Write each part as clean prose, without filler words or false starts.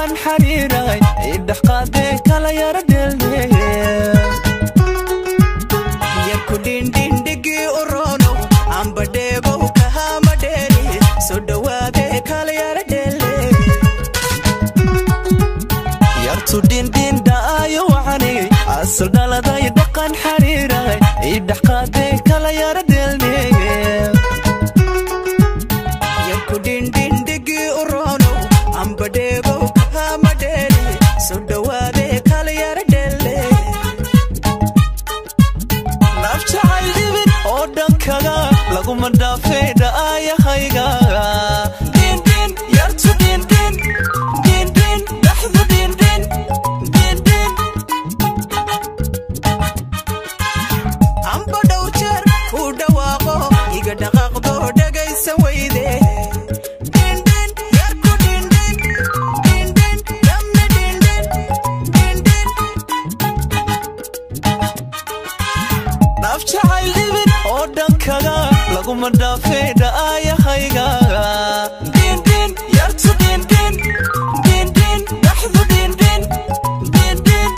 dhaqan xariiray idhaqaade kala yara dheelnay yarku dhindhindhigi urono amba dheego kahama dheeri soo dhawaade kala yara dheelnay yartu dhindhindhaayo waxani asal dhaladay dhaqan xariiray idhaqaade kala yara dheelnay yarku dhindhindhigi urono amba dheego kahama dheeri soo dhawaade kala yara dheelnay nafjacay dhibin oo dhankaga laguma dhaafay dhaayahayga dhindhin yartu dhindhin dhindhin dhaxdu dhindhin dhindhin amba dhow jeer ku dhawaaqo iga dhaqaaqdo dhagaysa weyde dhindhin yarku dhindhin dhindhin dhammi dhindhin dhindhin nafjacay dhibin oo dhankaga laguma dhaafay dhaayahayga dhindhin yartu dhindhin dhindhin dhaxdu dhindhin dhindhin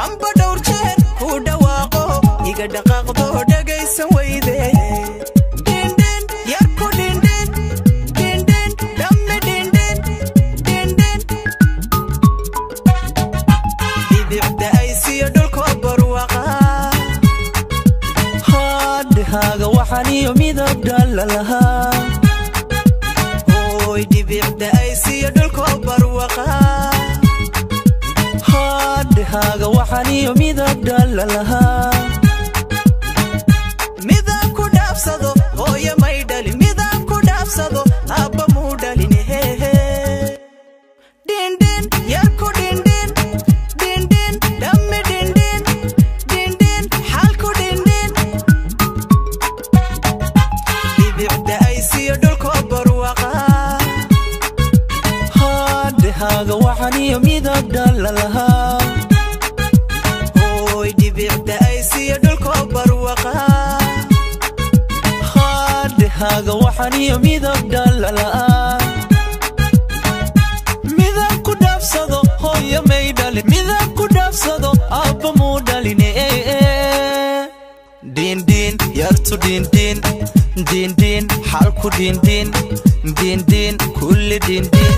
amba dhowr jeer ku dhawaaqo iga dhaqaaqdo dhagaysa weyde dhindhin yarku dhindhin dhindhin dhammi dhindhin dhindhin dhibicda ay siiyo dhulkoo barwaqa haadhahaaga waxaan iyo midab dhalla lahaa hooy dhibicda ay siiyo dhulkoo barwaqa haadhahaaga waxaan iyo midab dhalla lahaa midab ku dhaafsado hooyo may dhalin midab ku dhaafsado abba muu dhalin hehe dhindhin yarku dhindhin dhindhin dhammi dhindhin dhindhin xalku dhindhin dhibicda ay siiyo dhulkoo barwaqa haadhahaaga waxaan iyo midab dhalla lahaa hooy dhibicda ay siiyo dhulkoo barwaqa haadhahaaga waxaan iyo midab dhalla lahaa midab ku dhaafsado hooyo may dhalin midab ku dhaafsado abba muu dhalin dhindhin yartu dhindhin dhindhin xalku dhindhin dhindhin kulli dhindhin